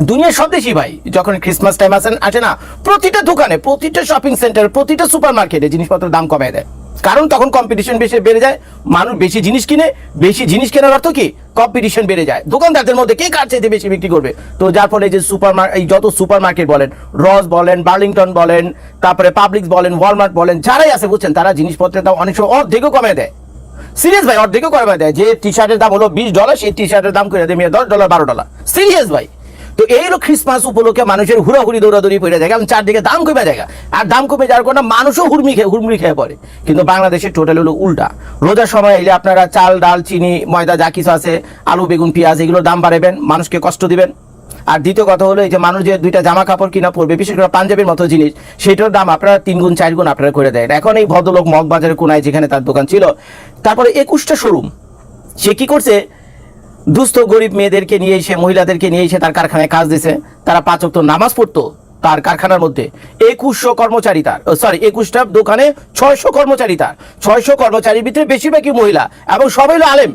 দুনিয়ার সব দেশই ভাই যখন ক্রিসমাস টাইম আসে না, প্রতিটা দোকানে, প্রতিটা শপিং সেন্টার, প্রতিটা সুপার মার্কেটে জিনিসপত্রের দাম কমায় দেয়, কারণ তখন কম্পিটিশন বেশি বেড়ে যায়, মানুষ বেশি জিনিস কিনে, বেশি জিনিস কেনার অর্থ কি, কম্পিটিশন বেড়ে যায়, দোকানদারদের মধ্যে কে কার চাইতে বেশি বিক্রি করবে। তো যার ফলে যে এই যত সুপার মার্কেট বলেন, রস বলেন, বার্লিংটন বলেন, তারপরে পাবলিক্স বলেন, ওয়ালমার্ট বলেন, যারাই আছে বুঝছেন, তারা জিনিসপত্রের দাম অনেক সময় অর্ধেকও কমায় দেয়। সিরিয়াস ভাই, অর্ধেকও কমায় দেয়। যে টি শার্টের দাম হলো $20, সেই টি শার্টের দাম করে দেয় $10, $12। সিরিয়াস ভাই। তো এই হলো ক্রিসমাস উপলক্ষে মানুষের হুড়াহুড়ি দৌড়াদৌড়ি পড়ে যায়, কারণ চারদিকে দাম কমে যায়, আর দাম কমে যাওয়ার কারণে মানুষও হুড়মুড়ি খেয়ে পড়ে। কিন্তু বাংলাদেশের টোটাল হলো উল্টা। রোজার সময় এলে আপনারা চাল, ডাল, চিনি, ময়দা যা কিছু আছে, আলু, বেগুন, পেঁয়াজ, এগুলোর দাম বাড়াবেন, মানুষকে কষ্ট দিবেন। আর দ্বিতীয় কথা হলো, এই যে মানুষ যে 2টা জামা কাপড় কিনা পড়বে, বিশেষ করে পাঞ্জাবির মতো জিনিস, সেটার দাম আপনারা 3 গুণ 4 গুণ আপনারা করে দেয়। এখন এই ভদ্রলোক মগবাজারের কোনায় যেখানে তার দোকান ছিল, তারপরে 21টা শোরুম, সে কি করছে, দুস্থ গরিব মেয়েদেরকে নিয়ে এসে, মহিলাদেরকে নিয়ে এসে তার কারখানায় কাজ দিছে, তারা 5 ওয়াক্ত নামাজ পড়তো তার কারখানার মধ্যে। 2100 কর্মচারী তার, 21টা দোকানে 600 কর্মচারী তার, 600 কর্মচারীর ভিতরে বেশিরভাগই মহিলা, এবং সবাই হলো আলেম,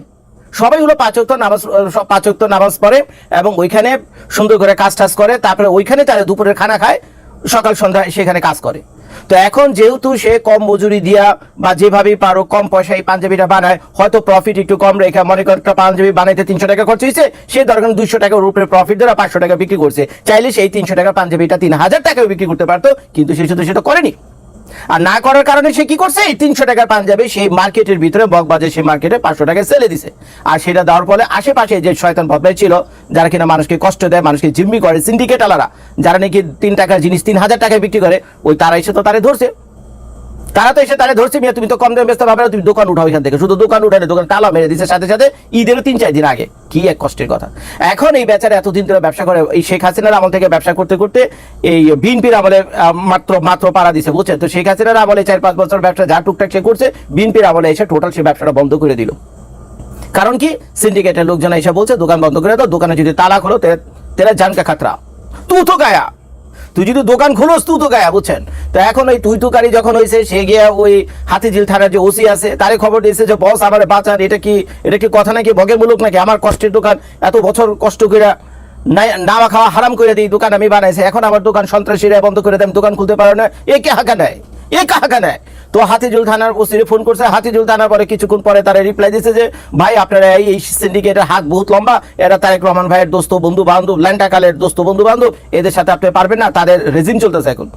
সবাই হলো 5 ওয়াক্ত নামাজ পড়ে, এবং ওইখানে সুন্দর করে কাজ টাজ করে, তারপরে ওইখানে তারা দুপুরের খানা খায়, সকাল সন্ধ্যা সেখানে কাজ করে। তো এখন যেহেতু সে কম মজুরি দিয়া বা যেভাবেই পারো কম পয়সায় পাঞ্জাবিটা বানায়, হয়তো প্রফিট একটু কম রেখে, মনে করেন একটা পাঞ্জাবি বানাইতে 300 টাকা খরচ হয়েছে, সে দরকার 200 টাকার উপরে প্রফিট ধরে 500 টাকা বিক্রি করছে, চাইলে সেই 300 টাকা পাঞ্জাবিটা 3000 টাকায় বিক্রি করতে পারতো, কিন্তু সে তো করেনি। আর না করার কারণে সে কি করছে, এই 300 টাকার পাঞ্জাবি সেই মার্কেটের ভিতরে বকবাজার সেই মার্কেটে 500 টাকায় সেলে দিছে। আর সেটা দেওয়ার ফলে আশেপাশে যে শয়তান বদমাই ছিল, যারা কিনা মানুষকে কষ্ট দেয়, মানুষকে জিম্মি করে, সিন্ডিকেট আলারা, যারা নাকি 3 টাকার জিনিস 3000 টাকায় বিক্রি করে, ওই তারা এসে তো তারে ধরছে। তারা তো এসে তারে ধরছে, মিয়া তুমি তো কম দামে বেচতে পারবে না, তুমি দোকান উঠাও এখান থেকে। শুধু দোকান উঠালে দোকান তালা মেরে দিচ্ছে সাথে সাথে, ঈদেরও 3-4 দিন আগে। কি এক কষ্টের কথা। এখন এই বেচারা এতদিন ধরে ব্যবসা করে, এই শেখ হাসিনার আমল থেকে ব্যবসা করতে করতে এই বিএনপির আমলে মাত্র পাড়া দিছে, বুঝছেন? তো শেখ হাসিনার আমলে 4-5 বছর ব্যবসা যা টুকটাক সে করছে, বিএনপির আমলে এসে টোটাল সে ব্যবসাটা বন্ধ করে দিল। কারণ কি, সিন্ডিকেটের লোকজন এসে বলছে দোকান বন্ধ করে দাও, দোকানে যদি তালা খোলো তেরা জানকা খাতরা, তুই তো গায়া, তুই যদি দোকান খুলোস তুই তো গায়া, বুঝছেন? তো এখন ওই তুই যখন হয়েছে, সে গিয়ে ওই হাতিঝিল থানার যে ওসি আছে তারে খবর দিয়েছে যে বস আমার বাঁচান, এটা কি কথা নাকি, ভগের মুলুক নাকি? আমার কষ্টের দোকান, এত বছর কষ্ট করে নাওয়া খাওয়া হারাম করে দিই, দোকান আমি বানাইছি, এখন আমার দোকান সন্ত্রাসীরা বন্ধ করে দেয়, দোকান খুলতে পারো না, এ কে হাঁকা নেয়, এ কাহাকা নেয়? তো হাতিঝিল থানার ওসিরে ফোন করছে, হাতিঝিল থানার পরে কিছুক্ষণ পরে তারা রিপ্লাই দিচ্ছে যে ভাই আপনারা এই সিন্ডিকেটের হাত বহুত লম্বা, এরা তারেক রহমান ভাইয়ের দোস্ত বন্ধু বান্ধব, ল্যান্ডাকালের দোস্ত বন্ধু বান্ধব, এদের সাথে আপনি পারবেন না, তাদের রেজিম চলতেছে এখন,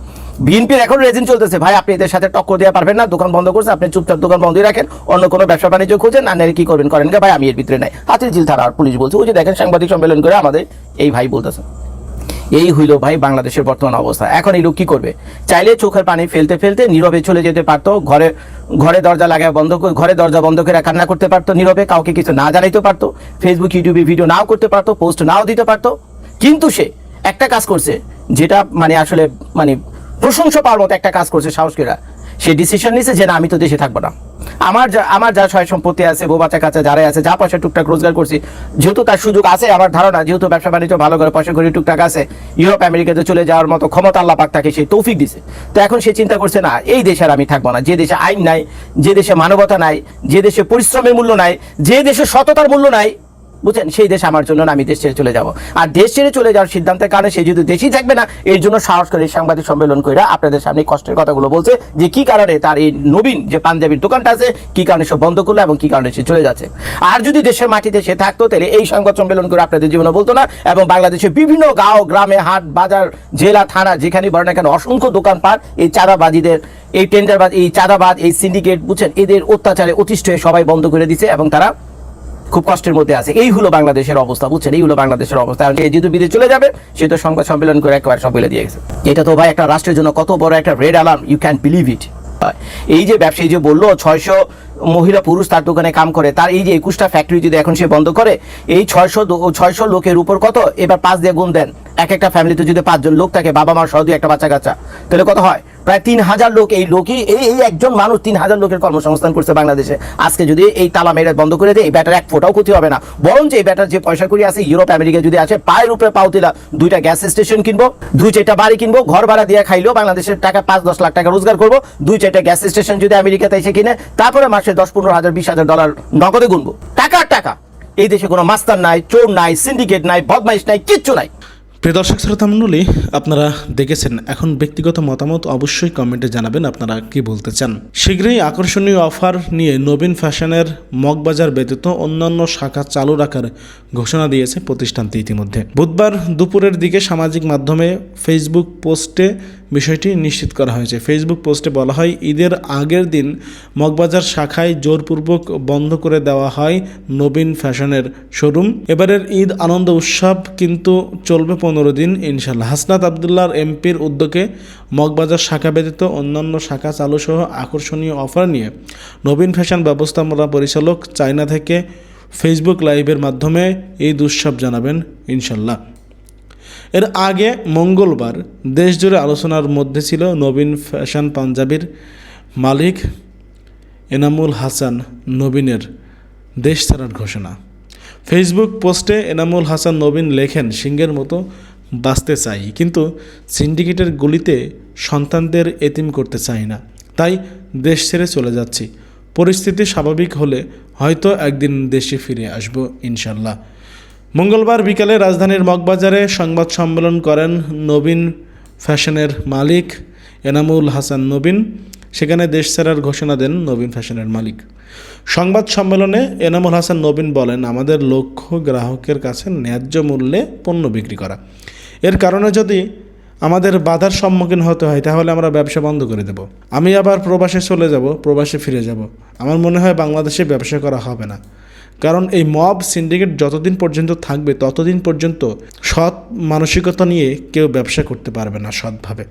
বিএনপির এখন রেজিম চলতেছে, ভাই আপনি এদের সাথে টক্কর দেওয়া পারবেন না, দোকান বন্ধ করছে, আপনি চুপচাপ দোকান বন্ধই রাখেন, অন্য কোনো ব্যবসা বাণিজ্য খুঁজেন, আর কি করবেন করেন, ভাই আমি এর ভিতরে নাই। হাতিঝিল থানার পুলিশ বলছে, ওই যে দেখেন সাংবাদিক সম্মেলন করে আমাদের এই ভাই বলতেছে। এই হইল ভাই বাংলাদেশের বর্তমান অবস্থা। এখন এই লোক কি করবে? চাইলে চোখের পানি ফেলতে ফেলতে নীরবে চলে যেতে পারতো, ঘরে দরজা লাগায় ঘরে দরজা বন্ধ করে কান্না করতে পারতো নীরবে, কাউকে কিছু না জানাইতে পারতো, ফেসবুক ইউটিউবে ভিডিও নাও করতে পারতো, পোস্ট নাও দিতে পারতো। কিন্তু সে একটা কাজ করছে, যেটা আসলে প্রশংসা পাওয়ার মতো একটা কাজ করছে সাহস করে। সে ডিসিশন নিয়েছে যে না, আমি তো দেশে থাকবো না, আমার যা সয় সম্পত্তি আছে, বউ বাচ্চা কাছে যারা আছে, যা পয়সা টুকটাক রোজগার করছি, যেহেতু তার সুযোগ আছে, আমার ধারণা যেহেতু ব্যবসা বাণিজ্য ভালো করে পয়সা করে টুকটাক আছে, ইউরোপ আমেরিকাতে চলে যাওয়ার মতো ক্ষমতা আল্লাহ পাক তাকে সেই তৌফিক দিছে। তো এখন সে চিন্তা করছে না, এই দেশে আর আমি থাকবো না, যে দেশে আইন নাই, যে দেশে মানবতা নাই, যে দেশে পরিশ্রমের মূল্য নাই, যে দেশে সততার মূল্য নাই, বুঝছেন, সেই দেশ আমার জন্য না, আমি দেশ ছেড়ে চলে যাব। আর দেশ ছেড়ে চলে যাওয়ার সিদ্ধান্তের কারণে সে যদি দেশেই থাকবে না, এর জন্য সাহস করে সাংবাদিক সম্মেলন করে আপনাদের সামনে কষ্টের কথাগুলো বলছে, যে কি কারণে তার এই নবীন যে পাঞ্জাবির দোকানটা আছে, কি কারণে সে বন্ধ করলো এবং কি কারণে সে চলে যাচ্ছে। আর যদি দেশের মাটিতে সে থাকতো, তাহলে এই সংবাদ সম্মেলন করে আপনাদের জীবনে বলতো না, এবং বাংলাদেশের বিভিন্ন গাঁও গ্রামে, হাট বাজার, জেলা থানা, যেখানে বলেন না কেন, অসংখ্য দোকানপাট এই চাঁদাবাজিদের, এই টেন্ডারবাজ, এই চাঁদাবাজ, এই সিন্ডিকেট, বুঝছেন, এদের অত্যাচারে অতিষ্ঠ হয়ে সবাই বন্ধ করে দিচ্ছে এবং তারা খুব কষ্টের মধ্যে আছে। এই হলো বাংলাদেশের অবস্থা, বুঝছেন, এই হলো বাংলাদেশের অবস্থা। আর যেহেতু বিদেশ চলে যাবে, সে তো সংবাদ সম্মেলন করে একবার সব বলে দিয়ে গেছে। এটা তো ভাই একটা রাষ্ট্রের জন্য কত বড় একটা red alarm, you can believe it. এই যে ব্যবসায়ী যে বললো 600 মহিলা পুরুষ তার দোকানে কাম করে, তার এই যে 21টা ফ্যাক্টরি যদি এখন সে বন্ধ করে, এই 600 লোকের উপর কত, এবার 5 দিয়ে গুণ দেন, এক একটা ফ্যামিলিতে যদি 5 জন লোক থাকে, বাবা মা সহ 2 একটা বাচ্চা কাচ্চা, তাহলে কত হয়? প্রায় 3000 লোক। এই লোকই এই একজন মানুষ 3000 লোকের কর্মসংস্থান করছে বাংলাদেশে। আজকে যদি এই তালা মেরে বন্ধ করে দেয়, এই ব্যাটার এক ফোটাও ক্ষতি হবে না, বরং যে এই ব্যাটার যে পয়সা করি আছে, ইউরোপ আমেরিকা যদি আসে, পায়ের উপরে পাও দিলা 2টা গ্যাস স্টেশন কিনবো, 2-4টা বাড়ি কিনবো, ঘর ভাড়া দিয়ে খাইলেও বাংলাদেশের টাকা 5-10 লাখ টাকা রোজগার করবো, 2-4টা গ্যাস স্টেশন যদি আমেরিকাতে এসে কিনে, তারপরে মাসে 10-15 হাজার $20,000 নগদে গুনবো। টাকা। এই দেশে কোনো মাস্তান নাই, চোর নাই, সিন্ডিকেট নাই, বদমাইশ নাই, কিচ্ছু নাই। প্রিয় দর্শক শ্রোতা মণ্ডলী, আপনারা দেখেছেন। এখন ব্যক্তিগত মতামত অবশ্যই কমেন্টে জানাবেন আপনারা কি বলতে চান। শীঘ্রই আকর্ষণীয় অফার নিয়ে নবীন ফ্যাশনের মগবাজার ব্যতীত অন্যান্য শাখা চালু রাখার ঘোষণা দিয়েছে প্রতিষ্ঠানটি ইতিমধ্যে। বুধবার দুপুরের দিকে সামাজিক মাধ্যমে ফেসবুক পোস্টে বিষয়টি নিশ্চিত করা হয়েছে। ফেসবুক পোস্টে বলা হয়, ঈদের আগের দিন মগবাজার শাখায় জোরপূর্বক বন্ধ করে দেওয়া হয় নবীন ফ্যাশনের শোরুম। এবারের ঈদ আনন্দ উৎসব কিন্তু চলবে 15 দিন ইনশাল্লাহ। হাসনাত আবদুল্লাহর এমপির উদ্যোগে মগবাজার শাখা ব্যতীত অন্যান্য শাখা চালুসহ আকর্ষণীয় অফার নিয়ে নবীন ফ্যাশন ব্যবস্থাপনা পরিচালক চায়না থেকে ফেসবুক লাইভের মাধ্যমে ঈদ উৎসব জানাবেন ইনশাল্লাহ। এর আগে মঙ্গলবার দেশজুড়ে আলোচনার মধ্যে ছিল নবীন ফ্যাশন পাঞ্জাবির মালিক এনামুল হাসান নবীনের দেশ ছাড়ার ঘোষণা। ফেসবুক পোস্টে এনামুল হাসান নবীন লেখেন, সিংহের মতো বাঁচতে চাই, কিন্তু সিন্ডিকেটের গুলিতে সন্তানদের এতিম করতে চাই না, তাই দেশ ছেড়ে চলে যাচ্ছি। পরিস্থিতি স্বাভাবিক হলে হয়তো একদিন দেশে ফিরে আসব ইনশাল্লাহ। মঙ্গলবার বিকালে রাজধানীর মগবাজারে সংবাদ সম্মেলন করেন নবীন ফ্যাশনের মালিক এনামুল হাসান নবীন। সেখানে দেশ ছাড়ার ঘোষণা দেন নবীন ফ্যাশনের মালিক। সংবাদ সম্মেলনে এনামুল হাসান নবীন বলেন, আমাদের লক্ষ্য গ্রাহকের কাছে ন্যায্য মূল্যে পণ্য বিক্রি করা। এর কারণে যদি আমাদের বাধার সম্মুখীন হতে হয়, তাহলে আমরা ব্যবসা বন্ধ করে দেব। আমি আবার প্রবাসে চলে যাব, প্রবাসে ফিরে যাব। আমার মনে হয় বাংলাদেশে ব্যবসা করা হবে না, কারণ এই মব সিন্ডিকেট যতদিন পর্যন্ত থাকবে ততদিন পর্যন্ত সৎ মানসিকতা নিয়ে কেউ ব্যবসা করতে পারবে না সৎভাবে।